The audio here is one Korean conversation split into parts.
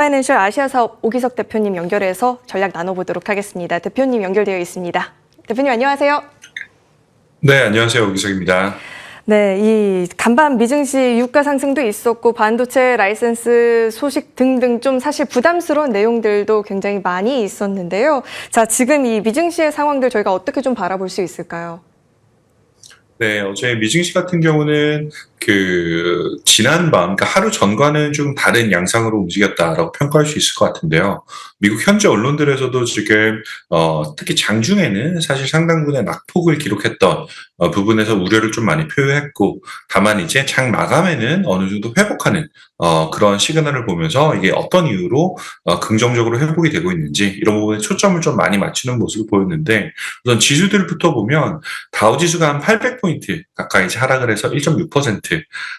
파이낸셜 아시아 사업 오기석 대표님 연결해서 전략 나눠보도록 하겠습니다. 대표님 연결되어 있습니다. 대표님 안녕하세요. 네, 안녕하세요. 오기석입니다. 네, 이 간밤 미증시 유가 상승도 있었고 반도체 라이센스 소식 등등 좀 사실 부담스러운 내용들도 굉장히 많이 있었는데요. 자, 지금 이 미증시의 상황들 저희가 어떻게 좀 바라볼 수 있을까요? 네, 어제 미증시 같은 경우는 지난 밤, 그러니까 하루 전과는 좀 다른 양상으로 움직였다라고 평가할 수 있을 것 같은데요. 미국 현지 언론들에서도 지금, 특히 장중에는 사실 상당분의 낙폭을 기록했던 부분에서 우려를 좀 많이 표현했고, 다만 이제 장 마감에는 어느 정도 회복하는, 그런 시그널을 보면서 이게 어떤 이유로, 긍정적으로 회복이 되고 있는지, 이런 부분에 초점을 좀 많이 맞추는 모습을 보였는데, 우선 지수들부터 보면, 다우지수가 한 800포인트 가까이 하락을 해서 1.6%,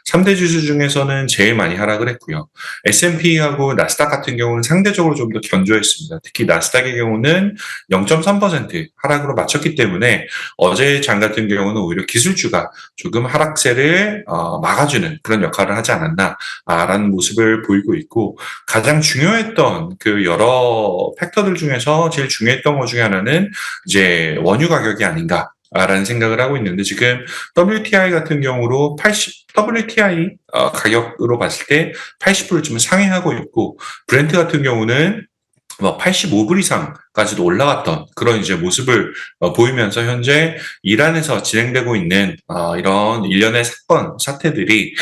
3대 지수 중에서는 제일 많이 하락을 했고요. S&P하고 나스닥 같은 경우는 상대적으로 좀 더 견조했습니다. 특히 나스닥의 경우는 0.3% 하락으로 마쳤기 때문에 어제 장 같은 경우는 오히려 기술주가 조금 하락세를 막아주는 그런 역할을 하지 않았나라는 모습을 보이고 있고, 가장 중요했던 그 여러 팩터들 중에서 제일 중요했던 것 중에 하나는 이제 원유 가격이 아닌가 라는 생각을 하고 있는데, 지금 WTI 같은 경우로 WTI 가격으로 봤을 때 80불을 좀 상회하고 있고, 브렌트 같은 경우는 뭐 85불 이상까지도 올라갔던 그런 이제 모습을 보이면서, 현재 이란에서 진행되고 있는 이런 일련의 사태들이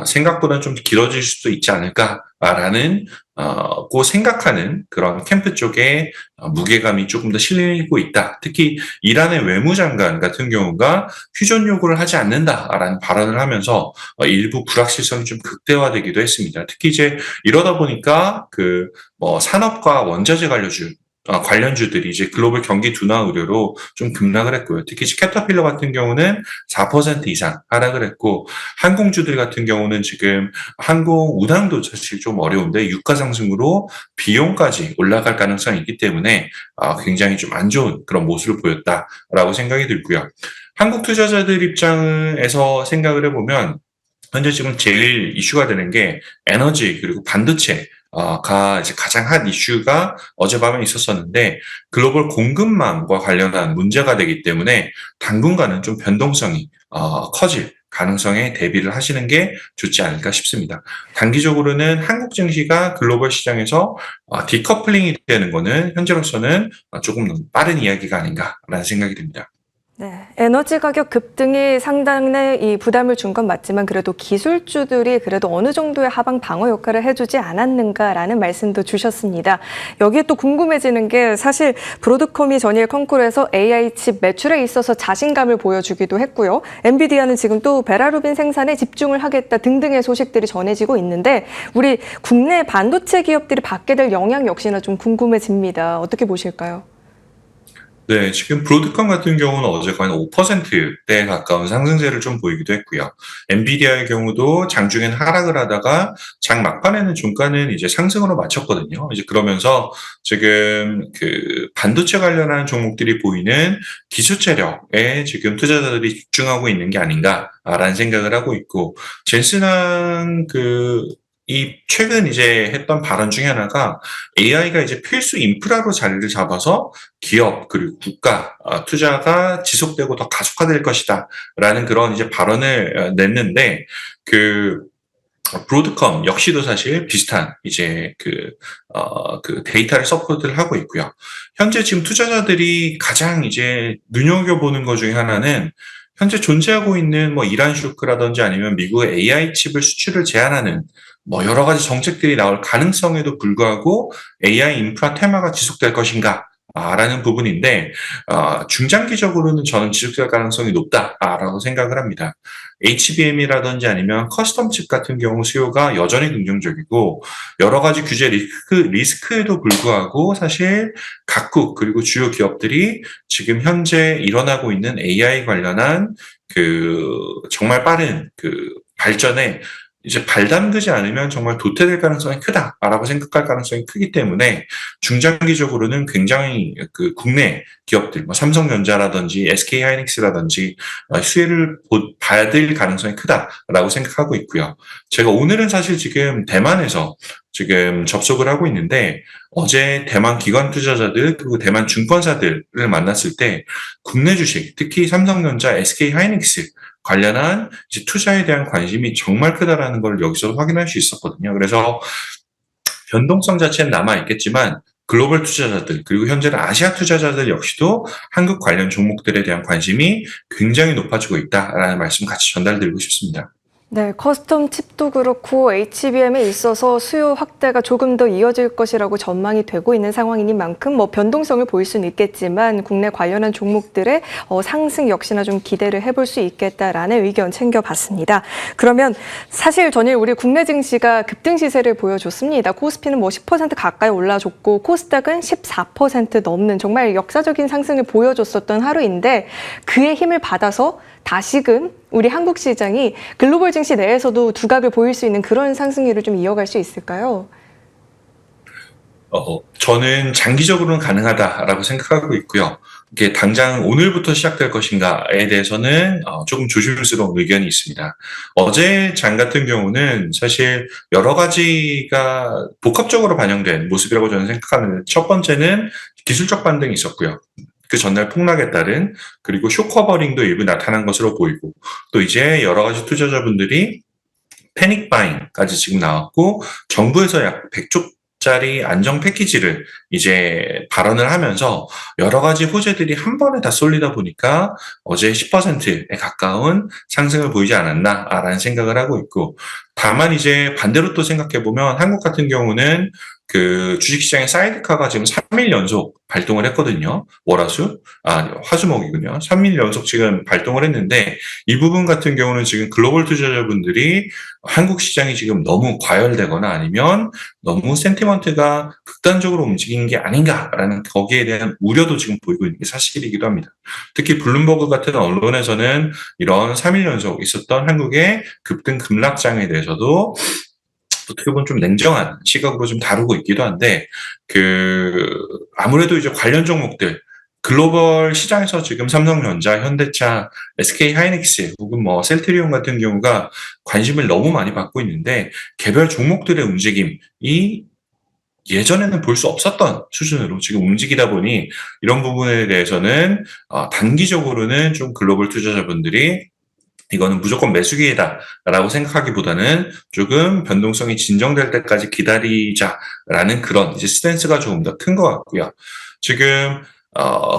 생각보다 좀 길어질 수도 있지 않을까라는 고 생각하는 그런 캠프 쪽에 무게감이 조금 더 실리고 있다. 특히 이란의 외무장관 같은 경우가 휴전 요구를 하지 않는다라는 발언을 하면서 일부 불확실성이 좀 극대화되기도 했습니다. 특히 이제 이러다 보니까 뭐 산업과 원자재 관련주들이 이제 글로벌 경기 둔화 우려로 좀 급락을 했고요. 특히 캐터필러 같은 경우는 4% 이상 하락을 했고, 항공주들 같은 경우는 지금 항공 운항도 사실 좀 어려운데 유가 상승으로 비용까지 올라갈 가능성이 있기 때문에 굉장히 좀 안 좋은 그런 모습을 보였다라고 생각이 들고요. 한국 투자자들 입장에서 생각을 해보면, 현재 지금 제일 이슈가 되는 게 에너지 그리고 반도체 가 이제 가장 핫 이슈가 어젯밤에 있었었는데, 글로벌 공급망과 관련한 문제가 되기 때문에 당분간은 좀 변동성이 커질 가능성에 대비를 하시는 게 좋지 않을까 싶습니다. 단기적으로는 한국 증시가 글로벌 시장에서 디커플링이 되는 거는 현재로서는 조금 빠른 이야기가 아닌가라는 생각이 듭니다. 네, 에너지 가격 급등이 상당히 이 부담을 준 건 맞지만 그래도 기술주들이 그래도 어느 정도의 하방 방어 역할을 해주지 않았는가라는 말씀도 주셨습니다. 여기에 또 궁금해지는 게 사실 브로드컴이 전일 컨콜에서 AI 칩 매출에 있어서 자신감을 보여주기도 했고요. 엔비디아는 지금 또 베라루빈 생산에 집중을 하겠다 등등의 소식들이 전해지고 있는데, 우리 국내 반도체 기업들이 받게 될 영향 역시나 좀 궁금해집니다. 어떻게 보실까요? 네, 지금 브로드컴 같은 경우는 어제 거의 5%대 가까운 상승세를 좀 보이기도 했고요. 엔비디아의 경우도 장중엔 하락을 하다가 장 막판에는 종가는 이제 상승으로 마쳤거든요. 이제 그러면서 지금 반도체 관련한 종목들이 보이는 기술체력에 지금 투자자들이 집중하고 있는 게 아닌가라는 생각을 하고 있고, 젠슨한 이 최근 이제 했던 발언 중에 하나가 AI가 이제 필수 인프라로 자리를 잡아서 기업 그리고 국가 투자가 지속되고 더 가속화될 것이다라는 그런 이제 발언을 냈는데, 그 브로드컴 역시도 사실 비슷한 이제 데이터를 서포트를 하고 있고요. 현재 지금 투자자들이 가장 이제 눈여겨보는 것 중에 하나는, 현재 존재하고 있는 뭐 이란 쇼크라든지 아니면 미국의 AI 칩을 수출을 제한하는 뭐 여러 가지 정책들이 나올 가능성에도 불구하고 AI 인프라 테마가 지속될 것인가? 라는 부분인데, 중장기적으로는 저는 지속될 가능성이 높다라고 생각을 합니다. HBM이라든지 아니면 커스텀 칩 같은 경우 수요가 여전히 긍정적이고, 여러 가지 규제 리스크에도 불구하고 사실 각국 그리고 주요 기업들이 지금 현재 일어나고 있는 AI 관련한 정말 빠른 발전에 이제 발 담그지 않으면 정말 도태될 가능성이 크다라고 생각할 가능성이 크기 때문에 중장기적으로는 굉장히 그 국내 기업들, 뭐 삼성전자라든지 SK하이닉스라든지 수혜를 받을 가능성이 크다라고 생각하고 있고요. 제가 오늘은 사실 지금 대만에서 지금 접속을 하고 있는데 어제 대만 기관 투자자들 그리고 대만 증권사들을 만났을 때 국내 주식, 특히 삼성전자, SK하이닉스 관련한 이제 투자에 대한 관심이 정말 크다라는 걸 여기서 확인할 수 있었거든요. 그래서 변동성 자체는 남아 있겠지만 글로벌 투자자들 그리고 현재는 아시아 투자자들 역시도 한국 관련 종목들에 대한 관심이 굉장히 높아지고 있다라는 말씀 같이 전달드리고 싶습니다. 네, 커스텀 칩도 그렇고 HBM에 있어서 수요 확대가 조금 더 이어질 것이라고 전망이 되고 있는 상황이니만큼 뭐 변동성을 보일 수는 있겠지만 국내 관련한 종목들의 상승 역시나 좀 기대를 해볼 수 있겠다라는 의견 챙겨봤습니다. 그러면 사실 전일 우리 국내 증시가 급등 시세를 보여줬습니다. 코스피는 뭐 10% 가까이 올라줬고 코스닥은 14% 넘는 정말 역사적인 상승을 보여줬었던 하루인데 그의 힘을 받아서 다시금 우리 한국 시장이 글로벌 증시 내에서도 두각을 보일 수 있는 그런 상승률을 좀 이어갈 수 있을까요? 저는 장기적으로는 가능하다라고 생각하고 있고요. 이게 당장 오늘부터 시작될 것인가에 대해서는 조금 조심스러운 의견이 있습니다. 어제 장 같은 경우는 사실 여러 가지가 복합적으로 반영된 모습이라고 저는 생각하는데 첫 번째는 기술적 반등이 있었고요. 그 전날 폭락에 따른 그리고 쇼커버링도 일부 나타난 것으로 보이고 또 이제 여러 가지 투자자분들이 패닉 바잉까지 지금 나왔고 정부에서 약 100조짜리 안정 패키지를 이제 발언을 하면서 여러 가지 호재들이 한 번에 다 쏠리다 보니까 어제 10%에 가까운 상승을 보이지 않았나라는 생각을 하고 있고 다만 이제 반대로 또 생각해 보면 한국 같은 경우는 그 주식시장의 사이드카가 지금 3일 연속 발동을 했거든요. 화수목이군요. 3일 연속 지금 발동을 했는데 이 부분 같은 경우는 지금 글로벌 투자자분들이 한국 시장이 지금 너무 과열되거나 아니면 너무 센티먼트가 극단적으로 움직이는 게 아닌가라는 거기에 대한 우려도 지금 보이고 있는 게 사실이기도 합니다. 특히 블룸버그 같은 언론에서는 이런 3일 연속 있었던 한국의 급등 급락장에 대해서도 어떻게 보면 좀 냉정한 시각으로 좀 다루고 있기도 한데, 아무래도 이제 관련 종목들, 글로벌 시장에서 지금 삼성전자, 현대차, SK하이닉스 혹은 뭐 셀트리온 같은 경우가 관심을 너무 많이 받고 있는데, 개별 종목들의 움직임이 예전에는 볼 수 없었던 수준으로 지금 움직이다 보니 이런 부분에 대해서는 단기적으로는 좀 글로벌 투자자분들이 이거는 무조건 매수기회다라고 생각하기보다는 조금 변동성이 진정될 때까지 기다리자라는 그런 이제 스탠스가 조금 더 큰 것 같고요. 지금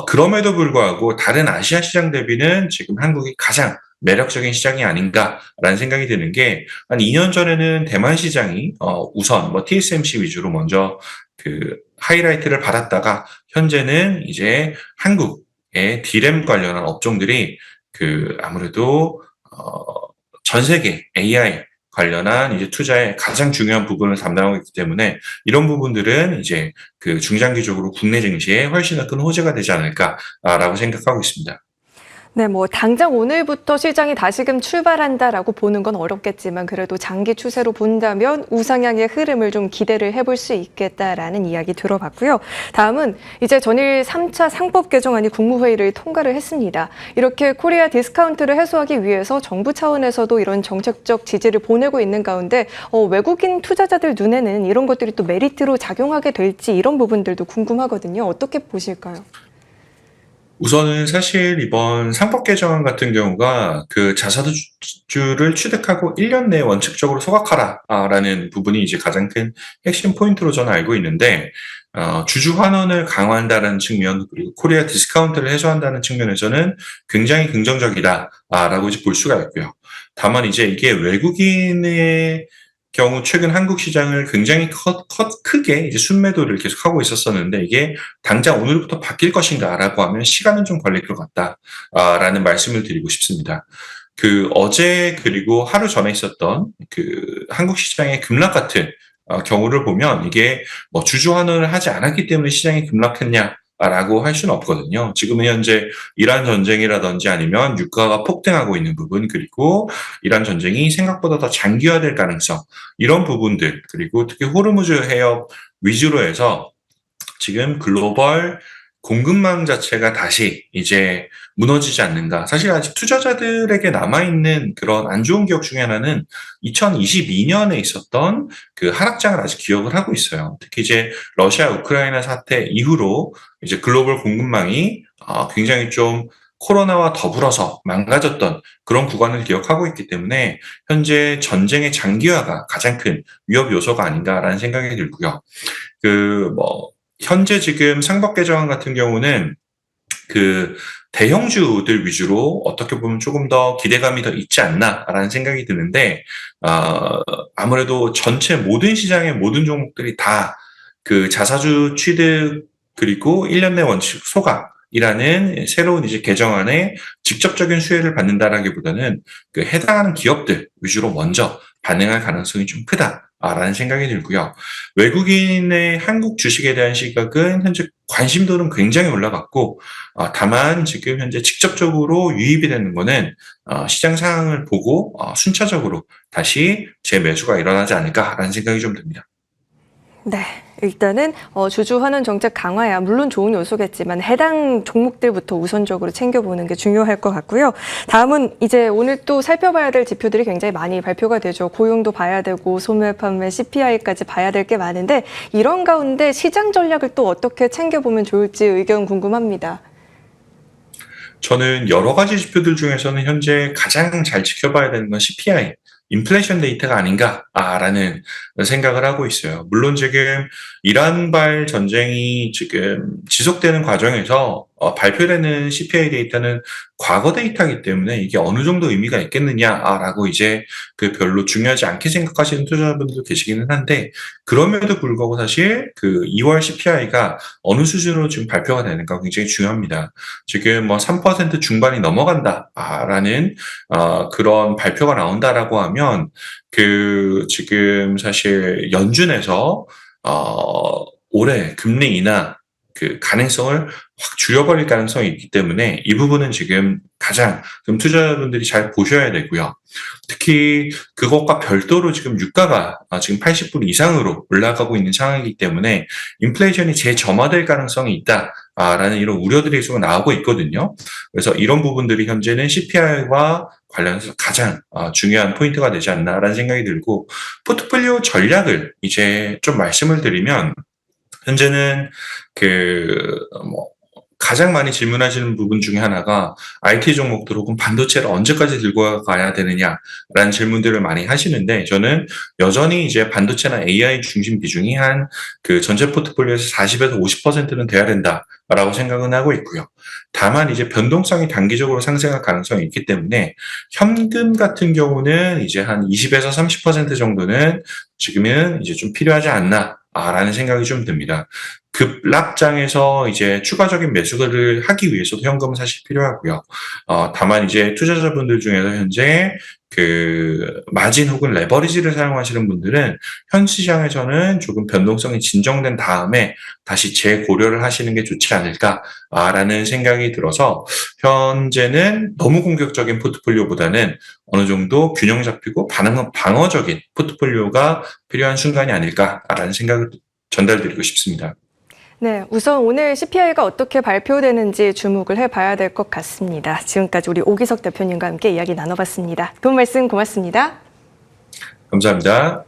그럼에도 불구하고 다른 아시아 시장 대비는 지금 한국이 가장 매력적인 시장이 아닌가라는 생각이 드는 게 한 2년 전에는 대만 시장이 우선 뭐 TSMC 위주로 먼저 그 하이라이트를 받았다가 현재는 이제 한국의 D램 관련한 업종들이 아무래도 전 세계 AI 관련한 이제 투자의 가장 중요한 부분을 담당하고 있기 때문에 이런 부분들은 이제 그 중장기적으로 국내 증시에 훨씬 더 큰 호재가 되지 않을까라고 생각하고 있습니다. 네, 뭐 당장 오늘부터 시장이 다시금 출발한다라고 보는 건 어렵겠지만 그래도 장기 추세로 본다면 우상향의 흐름을 좀 기대를 해볼 수 있겠다라는 이야기 들어봤고요. 다음은 이제 전일 3차 상법 개정안이 국무회의를 통과를 했습니다. 이렇게 코리아 디스카운트를 해소하기 위해서 정부 차원에서도 이런 정책적 지지를 보내고 있는 가운데 외국인 투자자들 눈에는 이런 것들이 또 메리트로 작용하게 될지 이런 부분들도 궁금하거든요. 어떻게 보실까요? 우선은 사실 이번 상법 개정안 같은 경우가 그 자사주를 취득하고 1년 내에 원칙적으로 소각하라라는 부분이 이제 가장 큰 핵심 포인트로 저는 알고 있는데 주주 환원을 강화한다는 측면 그리고 코리아 디스카운트를 해소한다는 측면에서는 굉장히 긍정적이다라고 이제 볼 수가 있고요. 다만 이제 이게 외국인의 경우 최근 한국 시장을 굉장히 크게 이제 순매도를 계속하고 있었었는데 이게 당장 오늘부터 바뀔 것인가라고 하면 시간은 좀 걸릴 것 같다라는 말씀을 드리고 싶습니다. 어제 그리고 하루 전에 있었던 한국 시장의 급락 같은 경우를 보면 이게 뭐 주주 환원을 하지 않았기 때문에 시장이 급락했냐 라고 할 수는 없거든요. 지금은 현재 이란 전쟁이라든지 아니면 유가가 폭등하고 있는 부분, 그리고 이란 전쟁이 생각보다 더 장기화될 가능성, 이런 부분들, 그리고 특히 호르무즈 해협 위주로 해서 지금 글로벌 공급망 자체가 다시 이제 무너지지 않는가. 사실 아직 투자자들에게 남아있는 그런 안 좋은 기억 중에 하나는 2022년에 있었던 그 하락장을 아직 기억을 하고 있어요. 특히 이제 러시아 우크라이나 사태 이후로 이제 글로벌 공급망이 굉장히 좀 코로나와 더불어서 망가졌던 그런 구간을 기억하고 있기 때문에 현재 전쟁의 장기화가 가장 큰 위협 요소가 아닌가라는 생각이 들고요. 현재 지금 상법 개정안 같은 경우는 그 대형주들 위주로 어떻게 보면 조금 더 기대감이 더 있지 않나라는 생각이 드는데, 아무래도 전체 모든 시장의 모든 종목들이 다 그 자사주 취득 그리고 1년 내 원칙 소각이라는 새로운 이제 개정안에 직접적인 수혜를 받는다라기보다는 그 해당하는 기업들 위주로 먼저 반응할 가능성이 좀 크다라는 생각이 들고요. 외국인의 한국 주식에 대한 시각은 현재 관심도는 굉장히 올라갔고, 다만 지금 현재 직접적으로 유입이 되는 거는 시장 상황을 보고 순차적으로 다시 재매수가 일어나지 않을까라는 생각이 좀 듭니다. 네, 일단은 주주 환원 정책 강화야 물론 좋은 요소겠지만 해당 종목들부터 우선적으로 챙겨보는 게 중요할 것 같고요. 다음은 이제 오늘 또 살펴봐야 될 지표들이 굉장히 많이 발표가 되죠. 고용도 봐야 되고 소매, 판매, CPI까지 봐야 될 게 많은데 이런 가운데 시장 전략을 또 어떻게 챙겨보면 좋을지 의견 궁금합니다. 저는 여러 가지 지표들 중에서는 현재 가장 잘 지켜봐야 되는 건 CPI, 인플레이션 데이터가 아닌가라는 생각을 하고 있어요. 물론 지금 이란발 전쟁이 지금 지속되는 과정에서 발표되는 CPI 데이터는 과거 데이터이기 때문에 이게 어느 정도 의미가 있겠느냐라고 이제 그 별로 중요하지 않게 생각하시는 투자자분들도 계시기는 한데, 그럼에도 불구하고 사실 그 2월 CPI가 어느 수준으로 지금 발표가 되는가 굉장히 중요합니다. 지금 뭐 3% 중반이 넘어간다라는 그런 발표가 나온다라고 하면 그 지금 사실 연준에서 올해 금리 인하 그 가능성을 확 줄여버릴 가능성이 있기 때문에 이 부분은 지금 가장 좀 투자자분들이 잘 보셔야 되고요. 특히 그것과 별도로 지금 유가가 지금 80불 이상으로 올라가고 있는 상황이기 때문에 인플레이션이 재점화될 가능성이 있다라는 이런 우려들이 계속 나오고 있거든요. 그래서 이런 부분들이 현재는 CPI와 관련해서 가장 중요한 포인트가 되지 않나라는 생각이 들고, 포트폴리오 전략을 이제 좀 말씀을 드리면, 현재는 가장 많이 질문하시는 부분 중에 하나가 IT 종목들 혹은 반도체를 언제까지 들고 가야 되느냐라는 질문들을 많이 하시는데, 저는 여전히 이제 반도체나 AI 중심 비중이 한 그 전체 포트폴리오에서 40에서 50%는 돼야 된다라고 생각은 하고 있고요. 다만 이제 변동성이 단기적으로 상승할 가능성이 있기 때문에 현금 같은 경우는 이제 한 20에서 30% 정도는 지금은 이제 좀 필요하지 않나라는 생각이 좀 듭니다. 급락장에서 이제 추가적인 매수를 하기 위해서도 현금은 사실 필요하고요. 다만 이제 투자자분들 중에서 현재 그 마진 혹은 레버리지를 사용하시는 분들은 현 시장에서는 조금 변동성이 진정된 다음에 다시 재고려를 하시는 게 좋지 않을까라는 생각이 들어서, 현재는 너무 공격적인 포트폴리오보다는 어느 정도 균형 잡히고 방어적인 포트폴리오가 필요한 순간이 아닐까라는 생각을 전달드리고 싶습니다. 네, 우선 오늘 CPI가 어떻게 발표되는지 주목을 해봐야 될 것 같습니다. 지금까지 우리 오기석 대표님과 함께 이야기 나눠봤습니다. 도움 말씀 고맙습니다. 감사합니다.